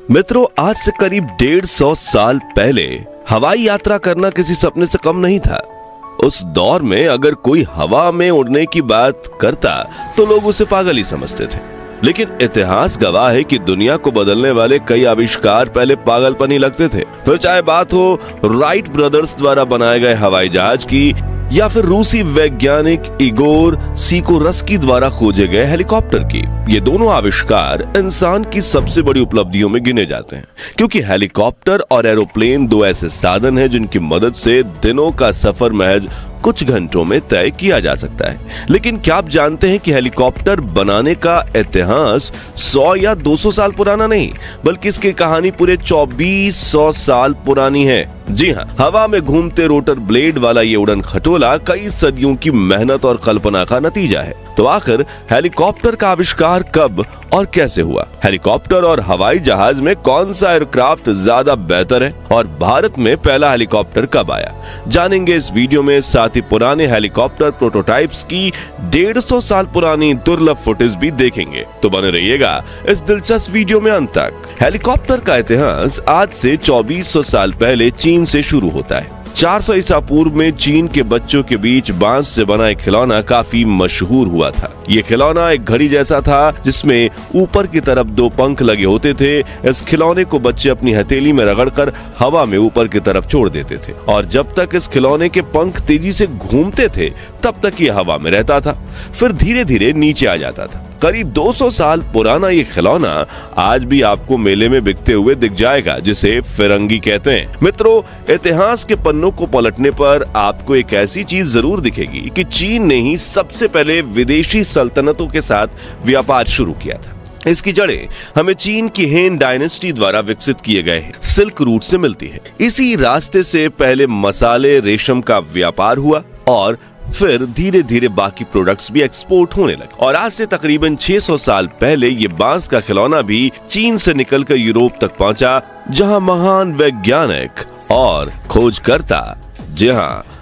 मित्रों, आज से करीब 150 साल पहले हवाई यात्रा करना किसी सपने से कम नहीं था। उस दौर में अगर कोई हवा में उड़ने की बात करता तो लोग उसे पागल ही समझते थे। लेकिन इतिहास गवाह है कि दुनिया को बदलने वाले कई आविष्कार पहले पागलपन ही लगते थे। फिर चाहे बात हो राइट ब्रदर्स द्वारा बनाए गए हवाई जहाज की या फिर रूसी वैज्ञानिक इगोर सिकोरस्की द्वारा खोजे गए हेलीकॉप्टर की। ये दोनों आविष्कार इंसान की सबसे बड़ी उपलब्धियों में गिने जाते हैं, क्योंकि हेलीकॉप्टर और एरोप्लेन दो ऐसे साधन हैं जिनकी मदद से दिनों का सफर महज कुछ घंटों में तय किया जा सकता है। लेकिन क्या आप जानते हैं कि हेलीकॉप्टर बनाने का इतिहास 100 या 200 साल पुराना नहीं, बल्कि इसकी कहानी पूरे 2400 साल पुरानी है। जी हाँ, हवा में घूमते रोटर ब्लेड वाला ये उड़न खटोला कई सदियों की मेहनत और कल्पना का नतीजा है। तो आखिर हेलीकॉप्टर का आविष्कार कब और कैसे हुआ? हेलीकॉप्टर और हवाई जहाज में कौन सा एयरक्राफ्ट ज्यादा बेहतर है और भारत में पहला हेलीकॉप्टर कब आया, जानेंगे इस वीडियो में। साथ ही पुराने हेलीकॉप्टर प्रोटोटाइप्स की 150 साल पुरानी दुर्लभ फुटेज भी देखेंगे। तो बने रहिएगा इस दिलचस्प वीडियो में अंत तक। हेलीकॉप्टर का इतिहास आज से 2400 साल पहले चीन से शुरू होता है। 400 ईसा पूर्व में चीन के बच्चों के बीच बांस से बना एक खिलौना काफी मशहूर हुआ था। ये खिलौना एक घड़ी जैसा था जिसमें ऊपर की तरफ 2 पंख लगे होते थे। इस खिलौने को बच्चे अपनी हथेली में रगड़कर हवा में ऊपर की तरफ छोड़ देते थे और जब तक इस खिलौने के पंख तेजी से घूमते थे तब तक ये हवा में रहता था, फिर धीरे धीरे नीचे आ जाता था। करीब 200 साल पुराना ये खिलौना आज भी आपको मेले में बिकते हुए दिख जाएगा, जिसे फिरंगी कहते हैं। मित्रों, इतिहास के पन्नों को पलटने पर आपको एक ऐसी चीज जरूर दिखेगी कि चीन ने ही सबसे पहले विदेशी सल्तनतों के साथ व्यापार शुरू किया था। इसकी जड़ें हमें चीन की हेन डायनेस्टी द्वारा विकसित किए गए सिल्क रूट से मिलती है। इसी रास्ते से पहले मसाले, रेशम का व्यापार हुआ और फिर धीरे धीरे बाकी प्रोडक्ट्स भी एक्सपोर्ट होने लगे। और आज से तकरीबन 600 साल पहले ये बांस का खिलौना भी चीन से निकलकर यूरोप तक पहुंचा, जहां महान वैज्ञानिक और खोजकर्ता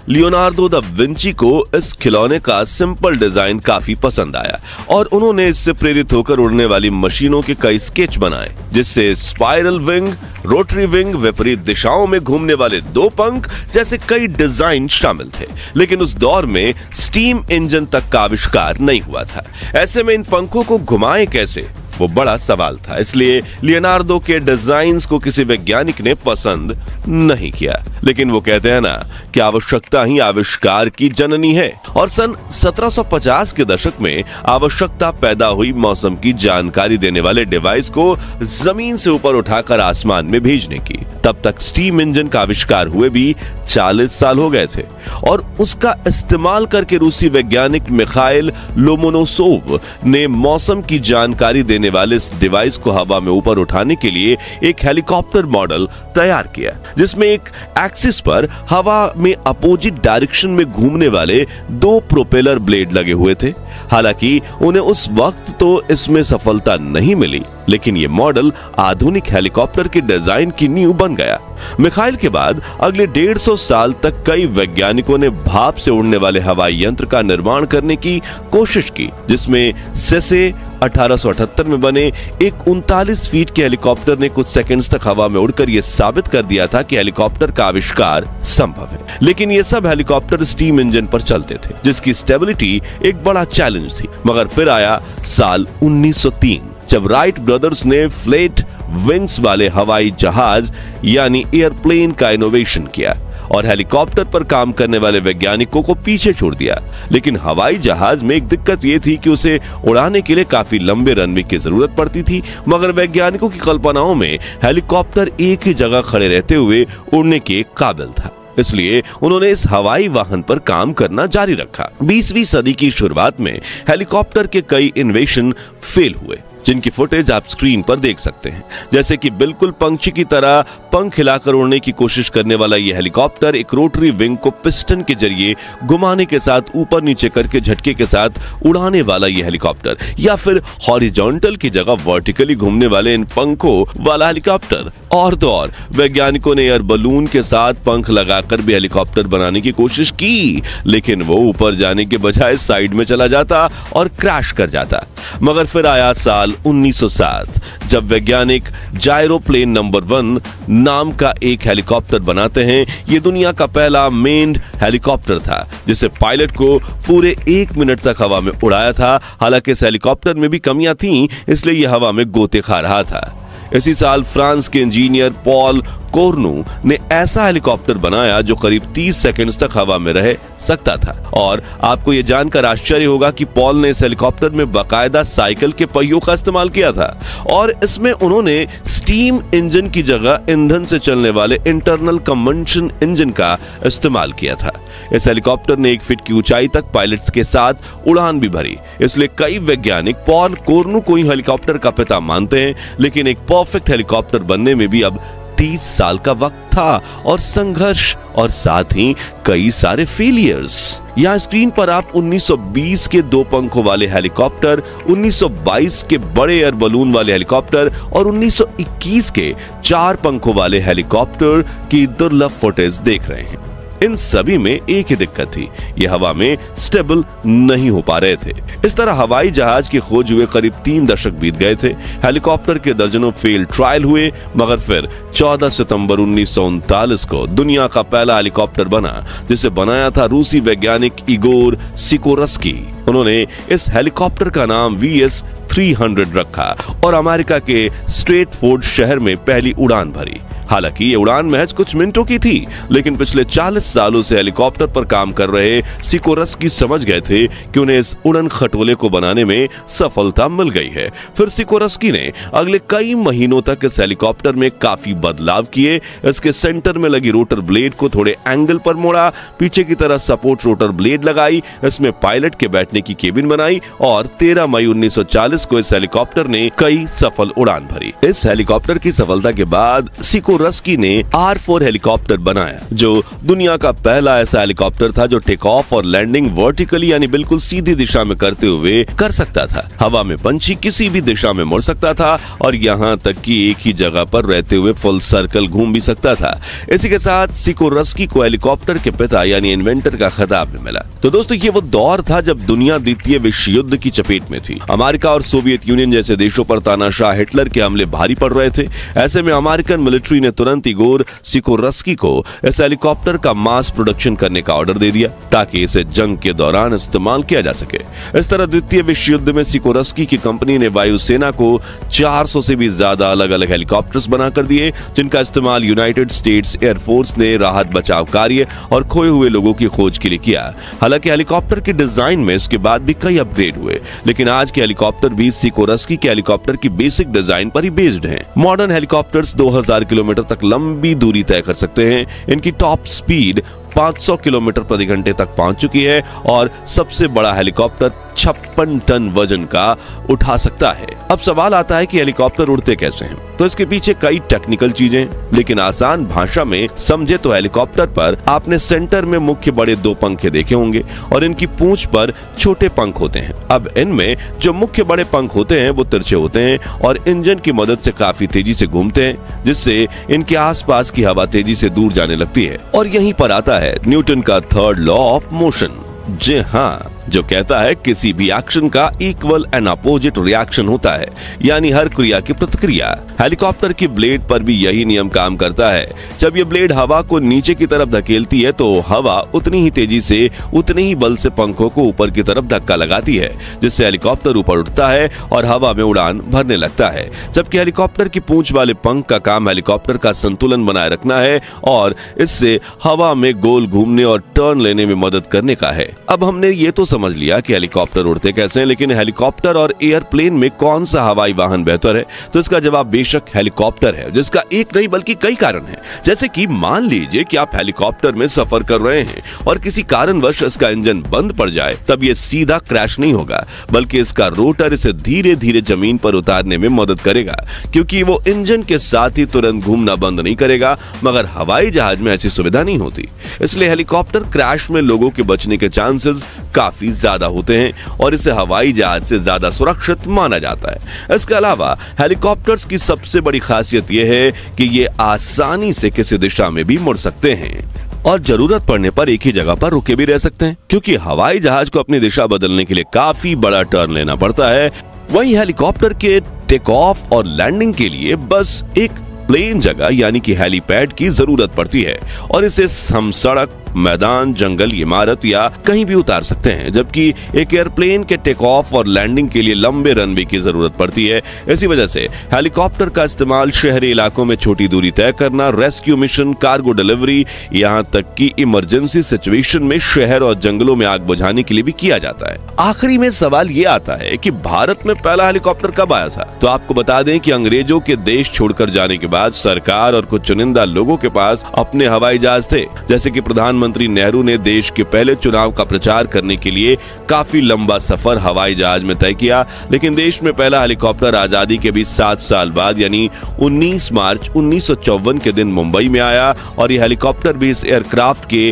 लियोनार्डो दा विंची को इस खिलौने का सिंपल डिजाइन काफी पसंद आया और उन्होंने इससे प्रेरित होकर उड़ने वाली मशीनों के कई स्केच बनाए, जिससे स्पाइरल विंग, रोटरी विंग, विपरीत दिशाओं में घूमने वाले 2 पंख जैसे कई डिजाइन शामिल थे। लेकिन उस दौर में स्टीम इंजन तक का आविष्कार नहीं हुआ था। ऐसे में इन पंखों को घुमाएं कैसे, वो बड़ा सवाल था। इसलिए लियोनार्डो के डिजाइन्स को किसी वैज्ञानिक ने पसंद नहीं किया। लेकिन वो कहते हैं ना कि आवश्यकता ही आविष्कार की जननी है। और सन 1750 के दशक में आवश्यकता पैदा हुई मौसम की जानकारी देने वाले डिवाइस को जमीन से ऊपर उठाकर आसमान में भेजने की। तब तक स्टीम इंजन का आविष्कार हुए भी 40 साल हो गए थे और उसका इस्तेमाल करके रूसी वैज्ञानिक मिखाइल लोमोनोसोव ने मौसम की जानकारी देने वाले इस डिवाइस को हवा में ऊपर उठाने के लिए एक हेलीकॉप्टर मॉडल तैयार किया, जिसमें एक एक्सिस पर हवा में अपोजिट डायरेक्शन में घूमने वाले 2 प्रोपेलर ब्लेड लगे हुए थे। हालांकि उन्हें उस वक्त तो इसमें सफलता नहीं मिली, लेकिन ये मॉडल आधुनिक हेलीकॉप्टर के डिजाइन की नींव बन गया। मिखाइल के बाद अगले 150 साल तक कई वैज्ञानिकों ने भाप से उड़ने वाले हवाई यंत्र का निर्माण करने की कोशिश की, जिसमें सेसे 1878 में बने एक 39 फीट के हेलीकॉप्टर ने कुछ सेकंड्स तक हवा में उड़कर यह साबित कर दिया था कि हेलीकॉप्टर का आविष्कार संभव है। लेकिन ये सब हेलीकॉप्टर स्टीम इंजन पर चलते थे, जिसकी स्टेबिलिटी एक बड़ा चैलेंज थी। मगर फिर आया साल 1903, जब राइट ब्रदर्स ने फ्लैट विंग्स वाले हवाई जहाज यानी एयरप्लेन का इनोवेशन किया और हेलीकॉप्टर पर काम करने वाले वैज्ञानिकों को पीछे छोड़ दिया। लेकिन हवाई जहाज में एक दिक्कत यह थी कि उसे उड़ाने के लिए काफी लंबे रनवे की जरूरत पड़ती थी, मगर वैज्ञानिकों की कल्पनाओं में हेलीकॉप्टर एक ही जगह खड़े रहते हुए उड़ने के काबिल था। इसलिए उन्होंने इस हवाई वाहन पर काम करना जारी रखा। 20वीं सदी की शुरुआत में हेलीकॉप्टर के कई इन्वेशन फेल हुए, जिनकी फुटेज आप स्क्रीन पर देख सकते हैं। जैसे कि बिल्कुल पंछी की तरह पंख हिलाकर उड़ने की कोशिश करने वाला यह हेलीकॉप्टर एक रोटरी विंग को पिस्टन के जरिए घुमाने के साथ ऊपर नीचे करके झटके के साथ उड़ाने वाला यह हेलीकॉप्टर, या फिर हॉरिजॉन्टल की जगह वर्टिकली घूमने वाले इन पंखों वाला हेलीकॉप्टर, और तो और वैज्ञानिकों ने एयर बलून के साथ पंख लगाकर भी हेलीकॉप्टर बनाने की कोशिश की, लेकिन वो ऊपर जाने के बजाय साइड में चला जाता और क्रैश कर जाता। मगर फिर आया साल 1907, जब वैज्ञानिक जायरोप्लेन नंबर 1 नाम का एक हेलीकॉप्टर बनाते हैं। ये दुनिया का पहला मेन्ड हेलीकॉप्टर था, जिसे पायलट को पूरे 1 मिनट तक हवा में उड़ाया था। हालांकि इस हेलीकॉप्टर में भी कमियां थीं, इसलिए यह हवा में गोते खा रहा था। इसी साल फ्रांस के इंजीनियर पॉल कोर्नू ने ऐसा हेलीकॉप्टर बनाया जो करीब 30 सेकंड्स तक हवा में रह सकता था। और आपको यह जानकर आश्चर्य होगा कि पॉल ने इस हेलीकॉप्टर में बाकायदा साइकिल के पहियों का इस्तेमाल किया था और इसमें उन्होंने स्टीम इंजन की जगह ईंधन से चलने वाले इंटरनल कंबंशन इंजन का इस्तेमाल किया था। इस हेलीकॉप्टर ने 1 फीट की ऊंचाई तक पायलट्स के साथ उड़ान भी भरी। इसलिए कई वैज्ञानिक पॉल कोर्नू को ही हेलीकॉप्टर का पिता मानते हैं। लेकिन एक परफेक्ट हेलीकॉप्टर बनने में भी अब 30 साल का वक्त था और संघर्ष और साथ ही कई सारे फेलियर्स। यहाँ स्क्रीन पर आप 1920 के 2 पंखों वाले हेलीकॉप्टर, 1922 के बड़े एयर बलून वाले हेलीकॉप्टर और 1921 के 4 पंखों वाले हेलीकॉप्टर की दुर्लभ फुटेज देख रहे हैं। इन सभी में एक ही दिक्कत थी, ये हवा में स्टेबल नहीं हो पा रहे थे। इस तरह हवाई जहाज की खोज हुए करीब 3 दशक बीत गए थे। हेलीकॉप्टर के दर्जनों फेल ट्रायल हुए, मगर फिर 14 सितंबर 1939 को दुनिया का पहला हेलीकॉप्टर बना, जिसे बनाया था रूसी वैज्ञानिक इगोर सिकोरस्की। उन्होंने इस हेलीकॉप्टर का नाम VS-300 रखा और अमेरिका के स्ट्रेटफोर्ड शहर में पहली उड़ान भरी। हालांकि ये उड़ान महज कुछ मिनटों की थी, लेकिन पिछले 40 सालों से हेलीकॉप्टर पर काम कर रहे सिकोरस्की समझ गए थे कि उन्हें इस उड़न खटोले को बनाने में सफलता मिल गई है। फिर सिकोरस्की ने अगले कई महीनों तक इस हेलीकॉप्टर में काफी बदलाव किए। इसके सेंटर में लगी रोटर ब्लेड को थोड़े एंगल पर मोड़ा, पीछे की तरह सपोर्ट रोटर ब्लेड लगाई, इसमें पायलट के बैठने की केबिन बनाई और 13 मई 1940 को इस हेलीकॉप्टर ने कई सफल उड़ान भरी। इस हेलीकॉप्टर की सफलता के बाद सिकोरस्की ने R4 हेलीकॉप्टर बनाया, जो दुनिया का पहला ऐसा हेलीकॉप्टर था जो टेक ऑफ और लैंडिंग वर्टिकली यानी बिल्कुल सीधी दिशा में करते हुए कर सकता था। हवा में पंछी किसी भी दिशा में मुड़ सकता था और यहाँ तक कि एक ही जगह पर रहते हुए फुल सर्कल घूम भी सकता था। इसी के साथ सिकोरस्की को हेलीकॉप्टर के पिता यानी इन्वेंटर का खिताब भी मिला। तो दोस्तों, ये वो दौर था जब दुनिया द्वितीय विश्व युद्ध की चपेट में थी। अमेरिका और सोवियत यूनियन जैसे देशों पर तानाशाह हिटलर के हमले भारी पड़ रहे थे। ऐसे में अमेरिकन मिलिट्री ने तुरंत इगोर सिकोरस्की को इस हेलीकॉप्टर का मास प्रोडक्शन करने का ऑर्डर दे दिया ताकि इसे जंग के दौरान इस्तेमाल किया जा सके। इस तरह द्वितीय विश्व युद्ध में सिकोरस्की की कंपनी ने वायुसेना को 400 से भी ज्यादा अलग अलग हेलीकॉप्टर्स बनाकर दिए, जिनका इस्तेमाल यूनाइटेड स्टेट्स एयरफोर्स ने राहत बचाव कार्य और खोए हुए लोगों की खोज के लिए किया। हालांकि हेलीकॉप्टर के डिजाइन में इसके बाद भी कई अपग्रेड हुए, लेकिन आज के हेलीकॉप्टर भी सिकोरस्की के हेलीकॉप्टर की बेसिक डिजाइन पर ही बेस्ड हैं। मॉडर्न हेलीकॉप्टर्स 2000 किलोमीटर तक लंबी दूरी तय कर सकते हैं। इनकी टॉप स्पीड 500 किलोमीटर प्रति घंटे तक पहुंच चुकी है और सबसे बड़ा हेलीकॉप्टर 56 टन वजन का उठा सकता है। अब सवाल आता है कि हेलीकॉप्टर उड़ते कैसे हैं? तो इसके पीछे कई टेक्निकल चीजें, लेकिन आसान भाषा में समझे तो हेलीकॉप्टर पर आपने सेंटर में मुख्य बड़े 2 पंखे देखे होंगे और इनकी पूंछ पर छोटे पंख होते हैं। अब इनमें जो मुख्य बड़े पंख होते हैं वो तिरछे होते हैं और इंजन की मदद से काफी तेजी से घूमते हैं, जिससे इनके आसपास की हवा तेजी से दूर जाने लगती है। और यहीं पर आता है न्यूटन का 3rd लॉ ऑफ मोशन। जी हाँ, जो कहता है किसी भी एक्शन का इक्वल एंड अपोजिट रिएक्शन होता है, यानी हर क्रिया की प्रतिक्रिया। हेलीकॉप्टर की ब्लेड पर भी यही नियम काम करता है। जब ये ब्लेड हवा को नीचे की तरफ धकेलती है तो हवा उतनी ही तेजी से, उतने ही बल से पंखों को ऊपर की तरफ धक्का लगाती है, जिससे हेलीकॉप्टर ऊपर उठता है और हवा में उड़ान भरने लगता है। जबकि हेलीकॉप्टर की पूंछ वाले पंख का काम हेलीकॉप्टर का संतुलन बनाए रखना है और इससे हवा में गोल घूमने और टर्न लेने में मदद करने का है। अब हमने ये तो समझ लिया कि हेलीकॉप्टर उड़ते कैसे हैं, लेकिन हेलीकॉप्टर और एयरप्लेन में कौन सा हवाई वाहन बेहतर है? तो इसका जवाब बेशक हेलीकॉप्टर है, जिसका एक नहीं बल्कि कई कारण हैं। जैसे कि मान लीजिए कि आप हेलीकॉप्टर में सफर कर रहे हैं और किसी कारणवश इसका इंजन बंद पड़ जाए, तब ये सीधा क्रैश नहीं होगा, बल्कि इसका रोटर इसे धीरे धीरे जमीन पर उतारने में मदद करेगा, क्योंकि वो इंजन के साथ ही तुरंत घूमना बंद नहीं करेगा। मगर हवाई जहाज में ऐसी सुविधा नहीं होती, इसलिए हेलीकॉप्टर क्रैश में लोगों के बचने के चांसेस काफी ज्यादा होते हैं और इसे हवाई जहाज से ज्यादा सुरक्षित माना जाता है। इसके अलावा हेलीकॉप्टर्स की सबसे बड़ी खासियत यह है कि ये आसानी से किसी दिशा में भी मुड़ सकते हैं और जरूरत पड़ने पर एक ही जगह पर रुके भी रह सकते हैं, क्योंकि हवाई जहाज को अपनी दिशा बदलने के लिए काफी बड़ा टर्न लेना पड़ता है। वहीं हेलीकॉप्टर के टेक ऑफ और लैंडिंग के लिए बस एक प्लेन जगह यानी कि हेलीपैड की जरूरत पड़ती है और इसे हम सड़क, मैदान, जंगल, इमारत या कहीं भी उतार सकते हैं, जबकि एक एयरप्लेन के टेक ऑफ और लैंडिंग के लिए लंबे रनवे की जरूरत पड़ती है। इसी वजह से हेलीकॉप्टर का इस्तेमाल शहरी इलाकों में छोटी दूरी तय करना, रेस्क्यू मिशन, कार्गो डिलीवरी, यहाँ तक कि इमरजेंसी सिचुएशन में शहर और जंगलों में आग बुझाने के लिए भी किया जाता है। आखिरी में सवाल ये आता है कि भारत में पहला हेलीकॉप्टर कब आया था? तो आपको बता दें कि अंग्रेजों के देश छोड़कर जाने के बाद सरकार और कुछ चुनिंदा लोगों के पास अपने हवाई जहाज थे। जैसे कि प्रधानमंत्री नेहरू ने देश के पहले चुनाव का प्रचार करने के लिए काफी लंबा सफर हवाई जहाज में तय किया, लेकिन देश में पहला हेलीकॉप्टर आजादी के भी 7 साल बाद यानी 19 मार्च 1954 के दिन मुंबई में आया और यह हेलीकॉप्टर भी इस एयरक्राफ्ट के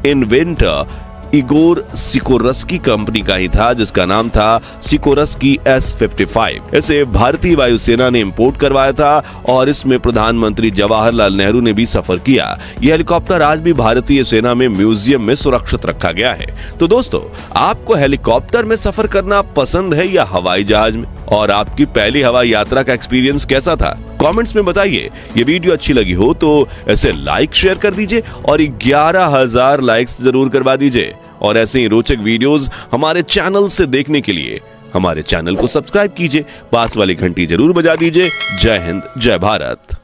इन्वेंटर इगोर सिकोरस्की कंपनी का ही था, जिसका नाम था सिकोरस्की S-55। इसे भारतीय वायुसेना ने इंपोर्ट करवाया था और इसमें प्रधानमंत्री जवाहरलाल नेहरू ने भी सफर किया। यह हेलीकॉप्टर आज भी भारतीय सेना में म्यूजियम में सुरक्षित रखा गया है। तो दोस्तों, आपको हेलीकॉप्टर में सफर करना पसंद है या हवाई जहाज में? और आपकी पहली हवाई यात्रा का एक्सपीरियंस कैसा था? कमेंट्स में बताइए। ये वीडियो अच्छी लगी हो तो इसे लाइक शेयर कर दीजिए और 11,000 लाइक्स जरूर करवा दीजिए। और ऐसे ही रोचक वीडियोस हमारे चैनल से देखने के लिए हमारे चैनल को सब्सक्राइब कीजिए, पास वाली घंटी जरूर बजा दीजिए। जय हिंद, जय भारत।